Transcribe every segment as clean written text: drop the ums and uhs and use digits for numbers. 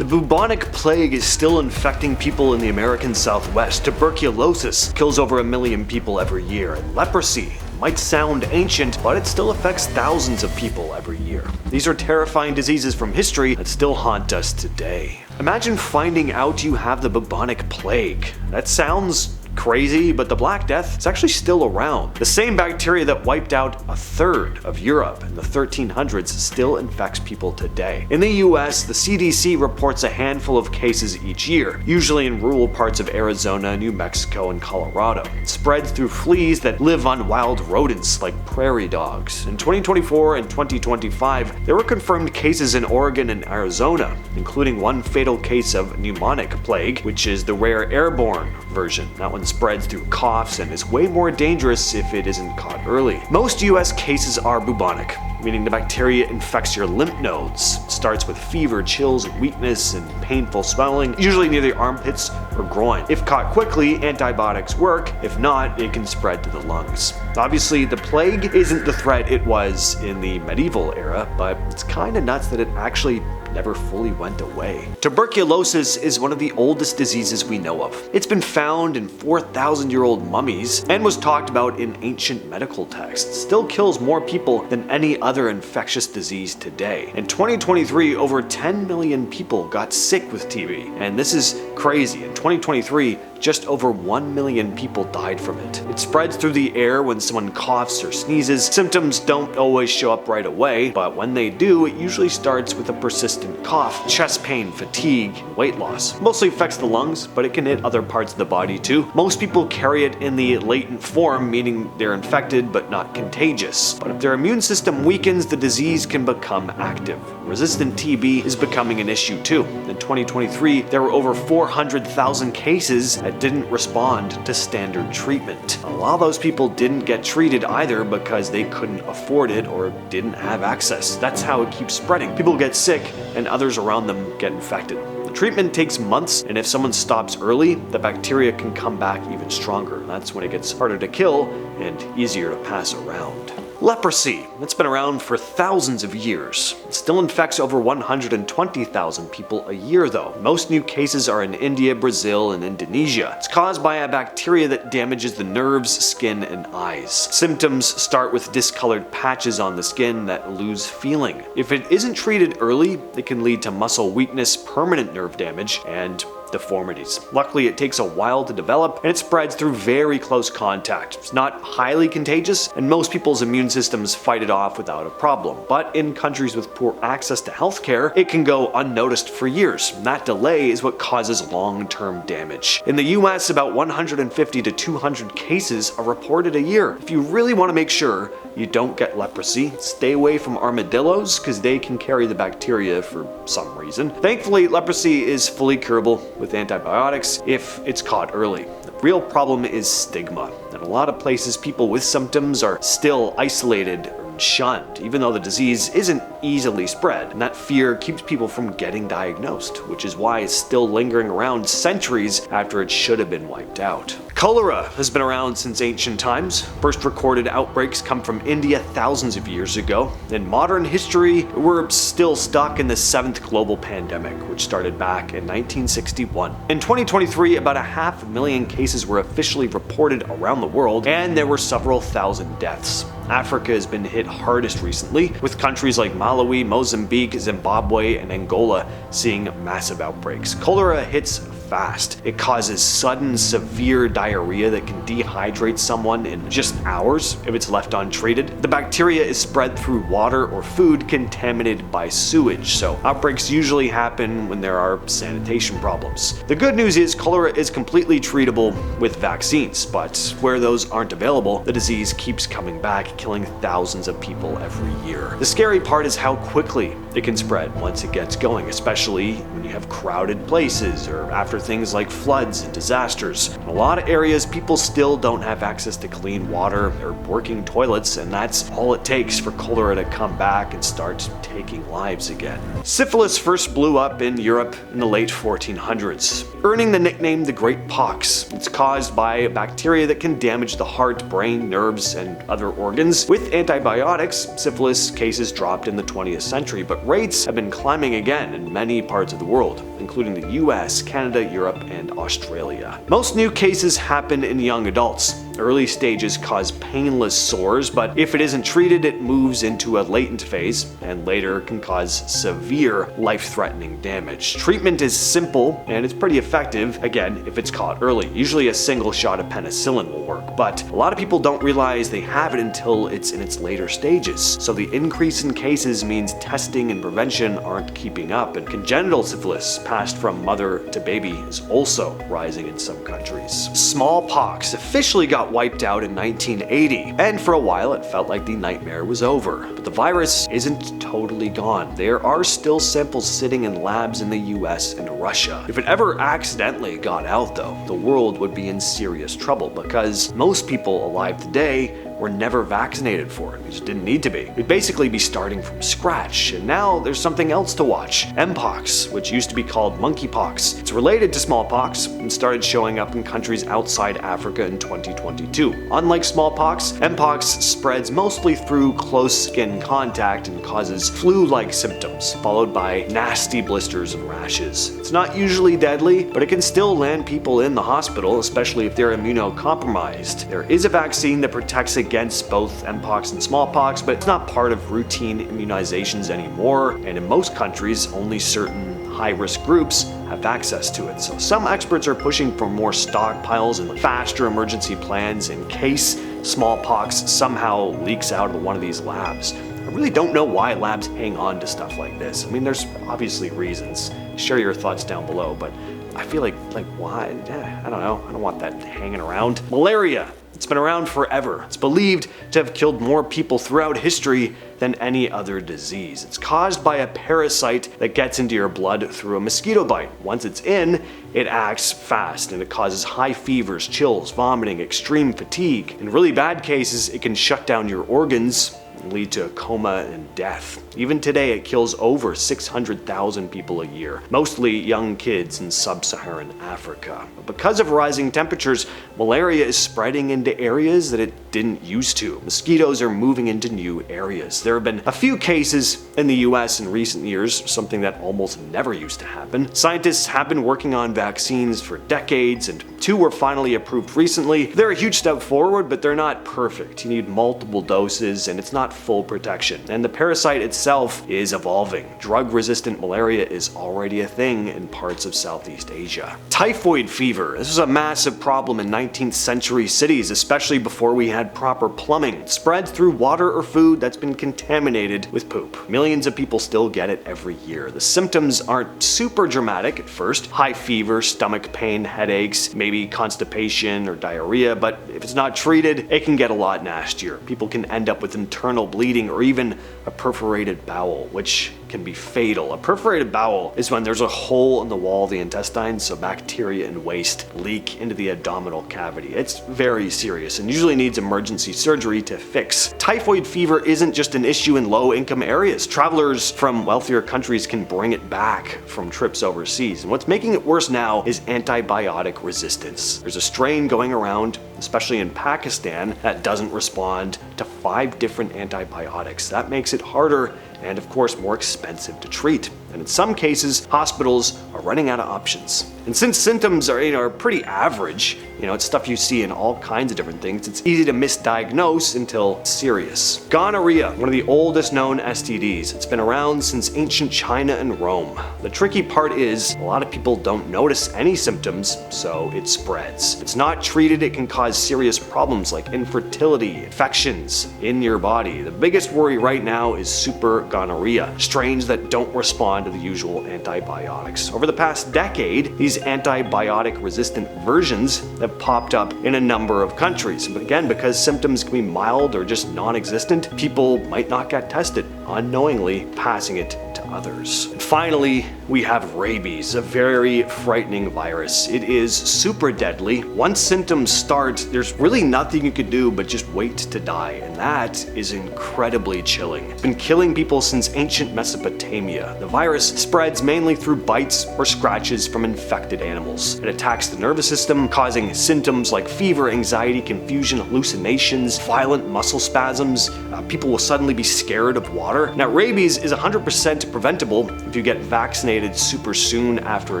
The bubonic plague is still infecting people in the American Southwest. Tuberculosis kills over 1 million people every year. And leprosy might sound ancient, but it still affects thousands of people every year. These are terrifying diseases from history that still haunt us today. Imagine finding out you have the bubonic plague. That sounds crazy, but the Black Death is actually still around. The same bacteria that wiped out a third of Europe in the 1300s still infects people today. In the US, the CDC reports a handful of cases each year, usually in rural parts of Arizona, New Mexico, and Colorado. It spreads through fleas that live on wild rodents like prairie dogs. In 2024 and 2025, there were confirmed cases in Oregon and Arizona, including one fatal case of pneumonic plague, which is the rare airborne version. That one spreads through coughs and is way more dangerous if it isn't caught early. Most US cases are bubonic, meaning the bacteria infects your lymph nodes. It starts with fever, chills, weakness, and painful swelling, usually near the armpits or groin. If caught quickly, antibiotics work. If not, it can spread to the lungs. Obviously, the plague isn't the threat it was in the medieval era, but it's kinda nuts that it actually never fully went away. Tuberculosis is one of the oldest diseases we know of. It's been found in 4,000-year-old mummies and was talked about in ancient medical texts. It still kills more people than any other infectious disease today. In 2023, over 10 million people got sick with TB, and this is crazy. In 2023, just over 1 million people died from it. It spreads through the air when someone coughs or sneezes. Symptoms don't always show up right away, but when they do, it usually starts with a persistent cough, chest pain, fatigue, weight loss. Mostly affects the lungs, but it can hit other parts of the body too. Most people carry it in the latent form, meaning they're infected but not contagious. But if their immune system weakens, the disease can become active. Resistant TB is becoming an issue too. In 2023, there were over 400,000 cases that didn't respond to standard treatment. A lot of those people didn't get treated either because they couldn't afford it or didn't have access. That's how it keeps spreading. People get sick and others around them get infected. The treatment takes months, and if someone stops early, the bacteria can come back even stronger. That's when it gets harder to kill and easier to pass around. Leprosy. It's been around for thousands of years. It still infects over 120,000 people a year though. Most new cases are in India, Brazil, and Indonesia. It's caused by a bacteria that damages the nerves, skin, and eyes. Symptoms start with discolored patches on the skin that lose feeling. If it isn't treated early, it can lead to muscle weakness, permanent nerve damage, and deformities. Luckily, it takes a while to develop and it spreads through very close contact. It's not highly contagious and most people's immune systems fight it off without a problem. But in countries with poor access to healthcare, it can go unnoticed for years. And that delay is what causes long-term damage. In the US, about 150 to 200 cases are reported a year. If you really want to make sure you don't get leprosy, stay away from armadillos because they can carry the bacteria for some reason. Thankfully, leprosy is fully curable with antibiotics if it's caught early. The real problem is stigma. In a lot of places, people with symptoms are still isolated or shunned, even though the disease isn't easily spread, and that fear keeps people from getting diagnosed, which is why it's still lingering around centuries after it should have been wiped out. Cholera has been around since ancient times. First recorded outbreaks come from India thousands of years ago. In modern history, we're still stuck in the 7th global pandemic, which started back in 1961. In 2023, about 500,000 cases were officially reported around the world, and there were several thousand deaths. Africa has been hit hardest recently, with countries like Malawi, Mozambique, Zimbabwe, and Angola seeing massive outbreaks. Cholera hits fast. It causes sudden, severe diarrhea that can dehydrate someone in just hours if it's left untreated. The bacteria is spread through water or food contaminated by sewage, so outbreaks usually happen when there are sanitation problems. The good news is cholera is completely treatable with vaccines, but where those aren't available, the disease keeps coming back, killing thousands of people every year. The scary part is how quickly it can spread once it gets going, especially when you have crowded places or after things like floods and disasters. In a lot of areas, people still don't have access to clean water or working toilets, and that's all it takes for cholera to come back and start taking lives again. Syphilis first blew up in Europe in the late 1400s, earning the nickname the Great Pox. It's caused by a bacteria that can damage the heart, brain, nerves, and other organs. With antibiotics, syphilis cases dropped in the 20th century, but rates have been climbing again in many parts of the world, including the US, Canada, Europe, and Australia. Most new cases happen in young adults. Early stages cause painless sores, but if it isn't treated, it moves into a latent phase and later can cause severe, life-threatening damage. Treatment is simple and it's pretty effective, again, if it's caught early. Usually a single shot of penicillin will work, but a lot of people don't realize they have it until it's in its later stages. So the increase in cases means testing and prevention aren't keeping up, and congenital syphilis, passed from mother to baby, is also rising in some countries. Smallpox officially got wiped out in 1980, and for a while it felt like the nightmare was over. But the virus isn't totally gone. There are still samples sitting in labs in the US and Russia. If it ever accidentally got out though, the world would be in serious trouble because most people alive today were never vaccinated for it. They just didn't need to be. We'd basically be starting from scratch, and now there's something else to watch. Mpox, which used to be called monkeypox. It's related to smallpox and started showing up in countries outside Africa in 2022. Unlike smallpox, Mpox spreads mostly through close skin contact and causes flu-like symptoms, followed by nasty blisters and rashes. It's not usually deadly, but it can still land people in the hospital, especially if they're immunocompromised. There is a vaccine that protects against both Mpox and smallpox, but it's not part of routine immunizations anymore, and in most countries, only certain high-risk groups have access to it. So some experts are pushing for more stockpiles and faster emergency plans in case smallpox somehow leaks out of one of these labs. I really don't know why labs hang on to stuff like this. I mean, there's obviously reasons. Share your thoughts down below, but I feel like why? I don't know. I don't want that hanging around. Malaria. It's been around forever. It's believed to have killed more people throughout history than any other disease. It's caused by a parasite that gets into your blood through a mosquito bite. Once it's in, it acts fast and it causes high fevers, chills, vomiting, extreme fatigue. In really bad cases, it can shut down your organs and lead to a coma and death. Even today, it kills over 600,000 people a year, mostly young kids in sub-Saharan Africa. But because of rising temperatures, malaria is spreading into areas that it didn't used to. Mosquitoes are moving into new areas. There have been a few cases in the US in recent years, something that almost never used to happen. Scientists have been working on vaccines for decades, and 2 were finally approved recently. They're a huge step forward, but they're not perfect. You need multiple doses, and it's not full protection. And the parasite itself is evolving. Drug-resistant malaria is already a thing in parts of Southeast Asia. Typhoid fever. This was a massive problem in 19th century cities, especially before we had proper plumbing. It spreads through water or food that's been contaminated with poop. Millions of people still get it every year. The symptoms aren't super dramatic at first. High fever, stomach pain, headaches, maybe constipation or diarrhea, but if it's not treated, it can get a lot nastier. People can end up with internal bleeding or even a perforated bowel, which can be fatal. A perforated bowel is when there's a hole in the wall of the intestine, so bacteria and waste leak into the abdominal cavity. It's very serious and usually needs emergency surgery to fix. Typhoid fever isn't just an issue in low-income areas. Travelers from wealthier countries can bring it back from trips overseas, and what's making it worse now is antibiotic resistance. There's a strain going around, especially in Pakistan, that doesn't respond to 5 different antibiotics. That makes it harder and of course more expensive to treat. And in some cases, hospitals are running out of options. And since symptoms are pretty average, it's stuff you see in all kinds of different things, it's easy to misdiagnose until it's serious. Gonorrhea, one of the oldest known STDs. It's been around since ancient China and Rome. The tricky part is a lot of people don't notice any symptoms, so it spreads. If it's not treated, it can cause serious problems like infertility, infections in your body. The biggest worry right now is super gonorrhea, strains that don't respond to the usual antibiotics. Over the past decade, these antibiotic-resistant versions have popped up in a number of countries. But again, because symptoms can be mild or just non-existent, people might not get tested. unknowingly passing it to others. And finally, we have rabies, a very frightening virus. It is super deadly. Once symptoms start, there's really nothing you could do but just wait to die, and that is incredibly chilling. It's been killing people since ancient Mesopotamia. The virus spreads mainly through bites or scratches from infected animals. It attacks the nervous system, causing symptoms like fever, anxiety, confusion, hallucinations, violent muscle spasms. People will suddenly be scared of water. Now, rabies is 100% preventable if you get vaccinated super soon after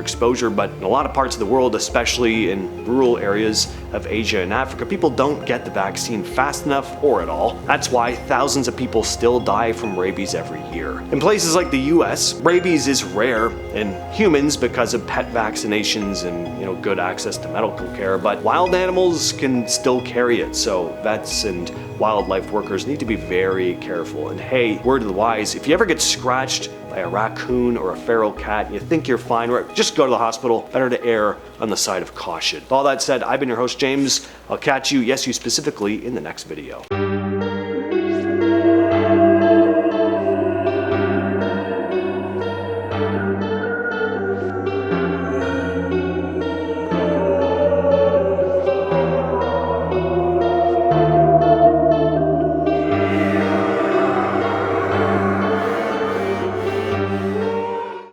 exposure, but in a lot of parts of the world, especially in rural areas of Asia and Africa, people don't get the vaccine fast enough or at all. That's why thousands of people still die from rabies every year. In places like the US, rabies is rare in humans because of pet vaccinations and good access to medical care, but wild animals can still carry it, so vets and wildlife workers need to be very careful. And hey, word of the wise, if you ever get scratched by a raccoon or a feral cat and you think you're fine, just go to the hospital. Better to err on the side of caution. With all that said, I've been your host, James. I'll catch you, yes, you specifically, in the next video.